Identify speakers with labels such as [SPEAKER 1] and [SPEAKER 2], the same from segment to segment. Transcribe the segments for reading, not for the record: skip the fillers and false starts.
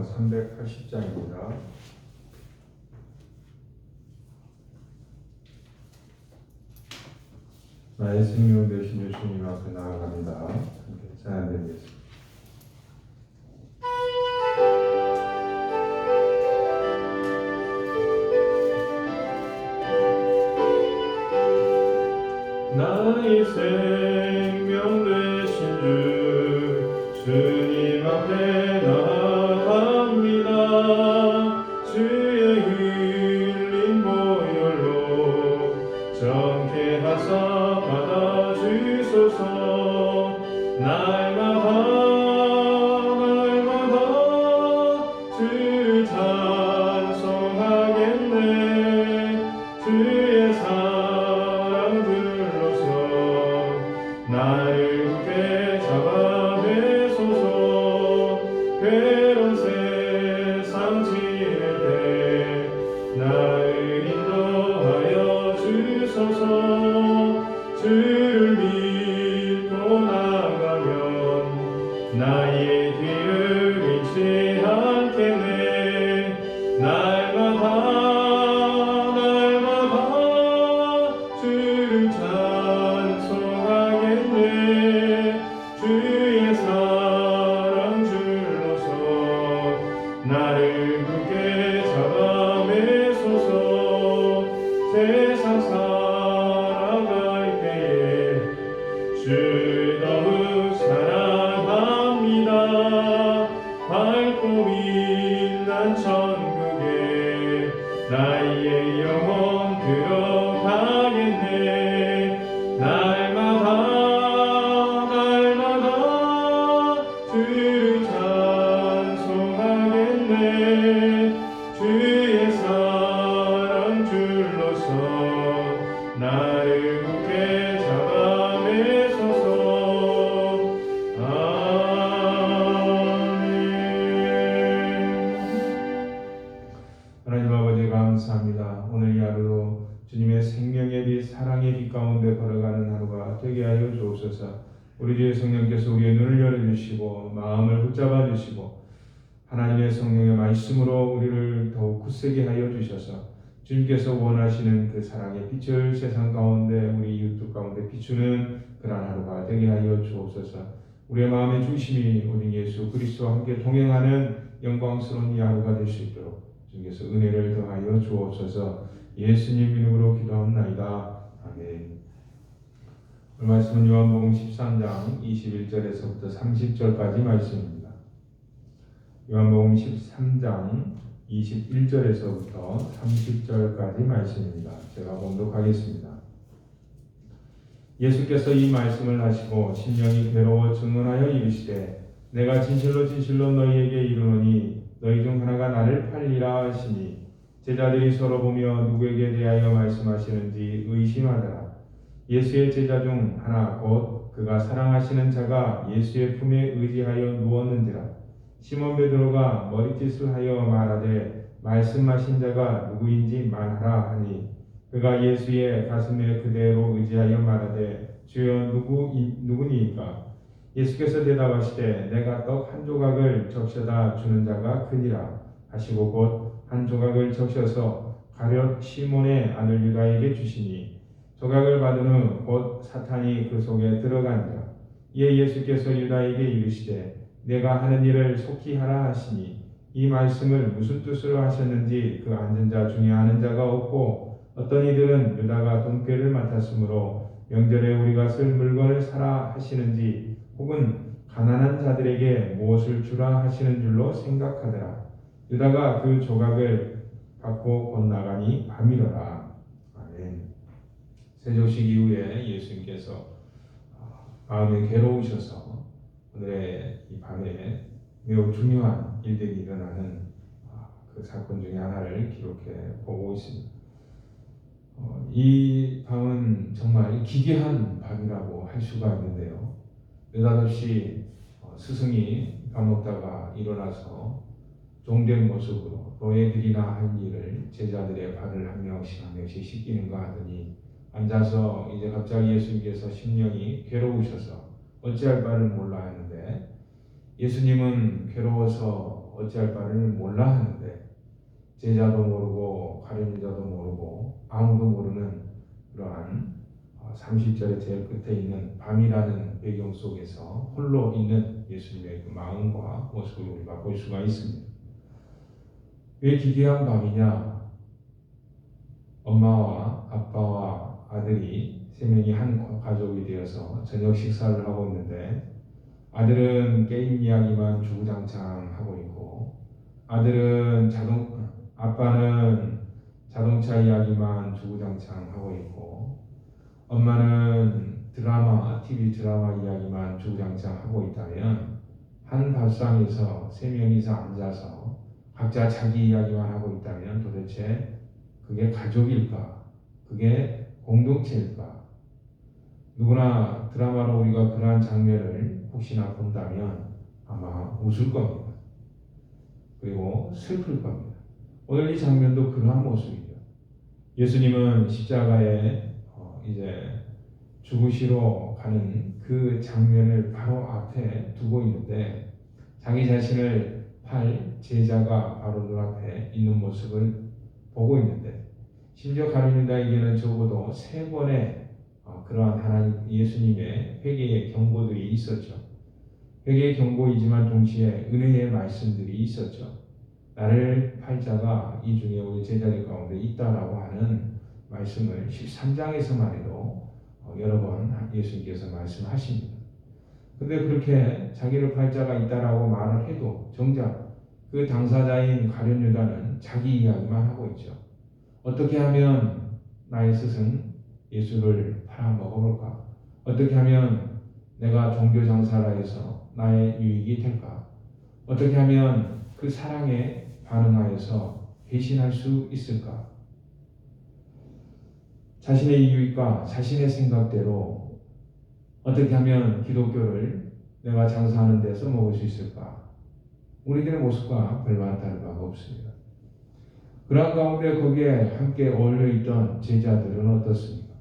[SPEAKER 1] 요한복음 380장입니다. 나의 생명 되신 예수님 앞에 나아갑니다. 함께 찬양드리겠습니다. 나의 생명 되신 주님 앞에 나아갑니다. 주의 흘린 보혈로 정케 하사 받아주소서. 날마다 주를 찬송하겠네. 주의 사랑 불러서 나를 굳게 잡아내소서. 괴로운 세상 지낼 때 나를 인도하여 주소서. 주를 믿고 나가면 나의 뒤를 잃지 않겠네. 날마다 주를 찬송하겠네. 주의 사랑 줄로서 나를 굳게 잡아매소서. 세상 살아갈 때에 주 더욱 사랑합니다. 밝고 빛난 천국에 나의 영혼 들어가겠네. 날마다 주를 찬송하겠네. 주의 사랑 줄로서 나를 굳게 잡아매소서. 하나님 아버지 감사합니다. 오늘 이 하루도 주님의 생명의 빛, 사랑의 빛 가운데 걸어가는 하루가 되게 하여 주옵소서. 우리 주의 성령께서 우리의 눈을 열어주시고 마음을 붙잡아 주시고 하나님의 성령의 말씀으로 우리를 더욱 굳세게 하여 주셔서 주님께서 원하시는 그 사랑의 빛을 세상 가운데 우리 이웃들 가운데 비추는 그러한 하루가 되게 하여 주옵소서. 우리의 마음의 중심이 우리 예수 그리스도와 함께 동행하는 영광스러운 이 하루가 될 수 있도록 주님께서 은혜를 더하여 주옵소서. 예수님 이름으로 기도합나이다. 아멘. 오늘 말씀은 요한복음 13장 21절에서부터 30절까지 말씀입니다. 요한복음 13장 21절에서부터 30절까지 말씀입니다. 제가 봉독하겠습니다. 예수께서 이 말씀을 하시고 심령이 괴로워 증언하여 이르시되 내가 진실로 너희에게 이르노니 너희 중 하나가 나를 팔리라 하시니 제자들이 서로 보며 누구에게 대하여 말씀하시는지 의심하더라. 예수의 제자 중 하나 곧 그가 사랑하시는 자가 예수의 품에 의지하여 누웠는지라. 시몬 베드로가 머리짓을 하여 말하되 말씀하신 자가 누구인지 말하라 하니 그가 예수의 가슴에 그대로 의지하여 말하되 주여 누구니이까? 예수께서 대답하시되 내가 떡 한 조각을 적셔다 주는 자가 크니라 하시고 곧 한 조각을 적셔서 가룟 시몬의 아들 유다에게 주시니 조각을 받은 후 곧 사탄이 그 속에 들어가니라. 이에 예수께서 유다에게 이르시되 내가 하는 일을 속히 하라 하시니 이 말씀을 무슨 뜻으로 하셨는지 그 앉은 자 중에 아는 자가 없고 어떤 이들은 유다가 돈꾀를 맡았으므로 명절에 우리가 쓸 물건을 사라 하시는지 혹은 가난한 자들에게 무엇을 주라 하시는 줄로 생각하더라. 유다가 그 조각을 받고 곧 나가니 밤이더라. 아멘. 세조식 이후에 예수님께서 마음에 괴로우셔서 오늘의 이 밤에 매우 중요한 일들이 일어나는 그 사건 중에 하나를 기록해 보고 있습니다. 이 밤은 정말 기괴한 밤이라고 할 수가 있는데요. 느닷없이 스승이 밥 먹다가 일어나서 종된 모습으로 너희들이나 할 일을 제자들의 발을 한 명씩 씻기는가 하더니 앉아서 이제 갑자기 예수님께서 심령이 괴로우셔서 어찌할 바를 몰라 하는데 예수님은 괴로워서 어찌할 바를 몰라 하는데 제자도 모르고 가룟 유다도 모르고 아무도 모르는 그러한 30절의 제일 끝에 있는 밤이라는 배경 속에서 홀로 있는 예수님의 그 마음과 모습을 우리가 볼 수가 있습니다. 왜 기괴한 밤이냐? 엄마와 아빠와 아들이 세 명이 한 가족이 되어서 저녁 식사를 하고 있는데 아들은 게임 이야기만 주구장창 하고 있고 아빠는 자동차 이야기만 주구장창 하고 있고 엄마는 TV 드라마 이야기만 주구장창 하고 있다면 한 밥상에서 세 명이서 앉아서 각자 자기 이야기만 하고 있다면 도대체 그게 가족일까? 그게 공동체일까? 누구나 드라마로 우리가 그러한 장면을 혹시나 본다면 아마 웃을 겁니다. 그리고 슬플 겁니다. 오늘 이 장면도 그러한 모습이죠. 예수님은 십자가에 이제 죽으시러 가는 그 장면을 바로 앞에 두고 있는데 자기 자신을 팔 제자가 바로 눈앞에 있는 모습을 보고 있는데 심지어 가룟 유다에게는 적어도 3번의 그러한 하나님 예수님의 회개의 경고들이 있었죠. 회개의 경고이지만 동시에 은혜의 말씀들이 있었죠. 나를 팔 자가 이 중에 우리 제자들 가운데 있다라고 하는 말씀을 13장에서만 해도 여러 번 예수님께서 말씀하십니다. 근데 그렇게 자기를 팔 자가 있다라고 말을 해도 정작 그 당사자인 가룟 유다는 자기 이야기만 하고 있죠. 어떻게 하면 나의 스승 예수를 팔아 먹어볼까? 어떻게 하면 내가 종교 장사라 해서 나의 유익이 될까? 어떻게 하면 그 사랑에 반응하여서 배신할 수 있을까? 자신의 유익과 자신의 생각대로 어떻게 하면 기독교를 내가 장사하는 데 써먹을 수 있을까? 우리들의 모습과 별반 다를 바가 없습니다. 그러한 가운데 거기에 함께 어울려 있던 제자들은 어떻습니까?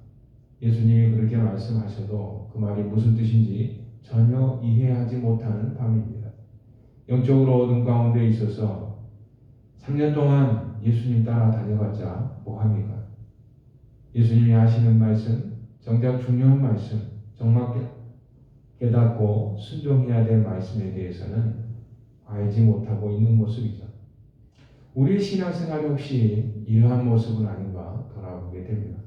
[SPEAKER 1] 예수님이 그렇게 말씀하셔도 그 말이 무슨 뜻인지 전혀 이해하지 못하는 밤입니다. 영적으로 어둠 가운데 있어서 3년 동안 예수님 따라 다녀봤자 뭐합니까? 예수님이 하시는 말씀, 정작 중요한 말씀, 정말 깨닫고 순종해야 될 말씀에 대해서는 알지 못하고 있는 모습이죠. 우리의 신앙생활이 혹시 이러한 모습은 아닌가 돌아보게 됩니다.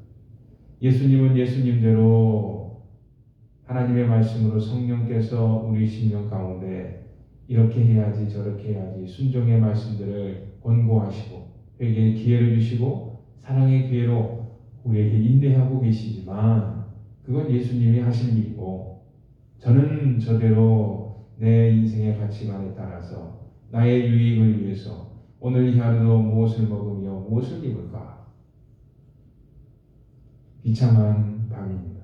[SPEAKER 1] 예수님은 예수님대로 하나님의 말씀으로 성령께서 우리 심령 가운데 이렇게 해야지 저렇게 해야지 순종의 말씀들을 권고하시고 회개의 기회를 주시고 사랑의 기회로 우리에게 인내하고 계시지만 그건 예수님이 하시는 일이고 저는 저대로 내 인생의 가치관에 따라서 나의 유익을 위해서 오늘 이 하루도 무엇을 먹으며 무엇을 입을까? 비참한 밤입니다.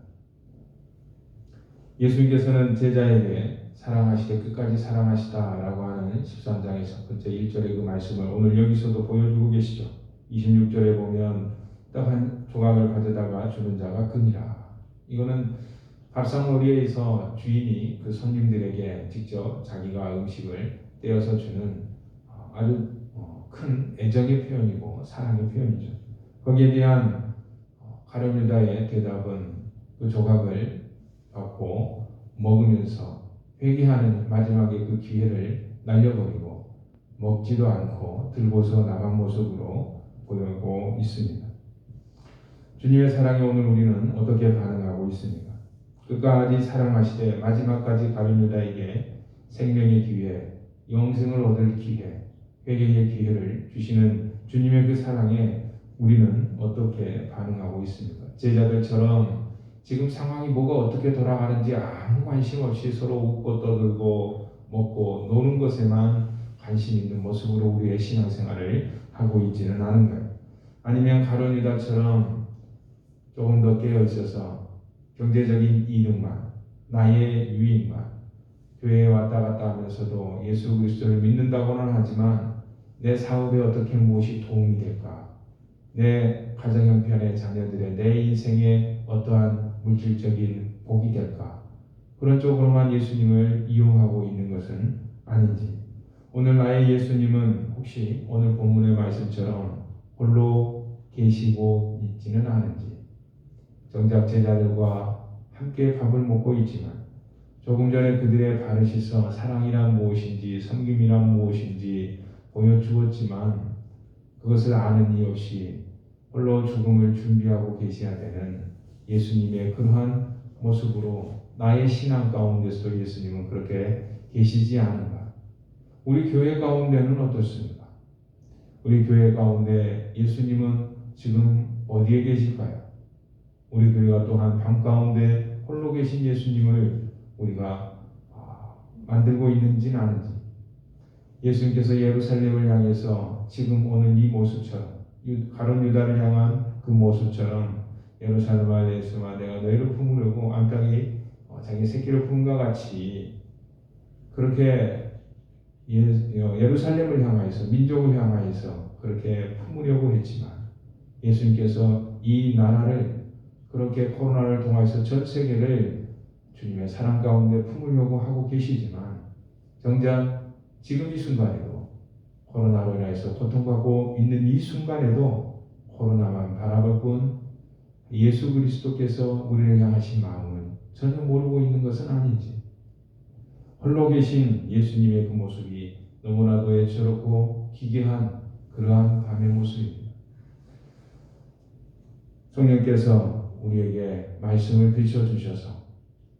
[SPEAKER 1] 예수님께서는 제자에게 사랑하시되 끝까지 사랑하시다라고 하는 13장의 첫 번째 1절의 그 말씀을 오늘 여기서도 보여주고 계시죠. 26절에 보면 떡 한 조각을 가져다가 주는 자가 금이라. 이거는 밥상머리에서 주인이 그 손님들에게 직접 자기가 음식을 떼어서 주는 아주 큰 애정의 표현이고 사랑의 표현이죠. 거기에 대한 가룟 유다의 대답은 그 조각을 받고 먹으면서 회개하는 마지막에 그 기회를 날려버리고 먹지도 않고 들고서 나간 모습으로 보이고 있습니다. 주님의 사랑에 오늘 우리는 어떻게 반응하고 있습니까? 끝까지 사랑하시되 마지막까지 가룟 유다에게 생명의 기회, 영생을 얻을 기회, 회개의 기회를 주시는 주님의 그 사랑에 우리는 어떻게 반응하고 있습니까? 제자들처럼 지금 상황이 뭐가 어떻게 돌아가는지 아무 관심 없이 서로 웃고 떠들고 먹고 노는 것에만 관심 있는 모습으로 우리의 신앙생활을 하고 있지는 않은가요? 아니면 가룟 유다처럼 조금 더 깨어 있어서 경제적인 이득만, 나의 유익만, 교회에 왔다 갔다 하면서도 예수 그리스도를 믿는다고는 하지만 내 사업에 어떻게 무엇이 도움이 될까? 내 가정 형편의 자녀들의 내 인생에 어떠한 물질적인 복이 될까? 그런 쪽으로만 예수님을 이용하고 있는 것은 아닌지, 오늘 나의 예수님은 혹시 오늘 본문의 말씀처럼 홀로 계시고 있지는 않은지, 정작 제자들과 함께 밥을 먹고 있지만 조금 전에 그들의 발으시서 사랑이란 무엇인지 섬김이란 무엇인지 보여주었지만 그것을 아는 이 없이 홀로 죽음을 준비하고 계셔야 되는 예수님의 그러한 모습으로 나의 신앙 가운데서도 예수님은 그렇게 계시지 않은가? 우리 교회 가운데는 어떻습니까? 우리 교회 가운데 예수님은 지금 어디에 계실까요? 우리 교회가 또한 밤 가운데 홀로 계신 예수님을 우리가 만들고 있는지는 아닌지, 예수님께서 예루살렘을 향해서 지금 오는 이 모습처럼 가룟 유다를 향한 그 모습처럼 예루살렘 안에서만 내가 너희를 품으려고 암탉이 자기 새끼를 품과 같이 그렇게 예루살렘을 향하여서 민족을 향하여서 그렇게 품으려고 했지만 예수님께서 이 나라를 그렇게 코로나를 통해서 전 세계를 주님의 사랑 가운데 품으려고 하고 계시지만 정작 지금 이 순간에도 코로나로 인해서 고통받고 있는 이 순간에도 코로나만 바라볼 뿐 예수 그리스도께서 우리를 향하신 마음은 전혀 모르고 있는 것은 아닌지, 홀로 계신 예수님의 그 모습이 너무나도 애처롭고 기괴한 그러한 밤의 모습입니다. 성령께서 우리에게 말씀을 비춰주셔서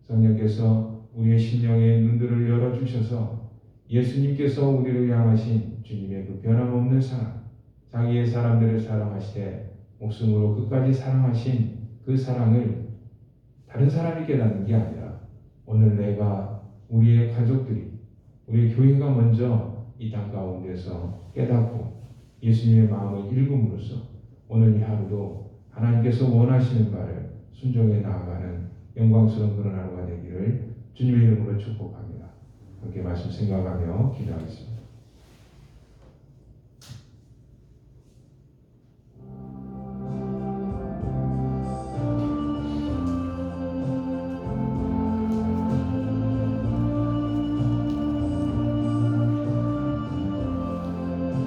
[SPEAKER 1] 성령께서 우리의 심령의 눈들을 열어주셔서 예수님께서 우리를 향하신 주님의 그 변함없는 사랑, 자기의 사람들을 사랑하시되 목숨으로 끝까지 사랑하신 그 사랑을 다른 사람이 깨닫는 게 아니라 오늘 내가 우리의 가족들이 우리 교회가 먼저 이 땅 가운데서 깨닫고 예수님의 마음을 읽음으로써 오늘 이 하루도 하나님께서 원하시는 바를 순종해 나아가는 영광스러운 그런 하루가 되기를 주님의 이름으로 축복합니다. 함께 말씀 생각하며 기도하겠습니다.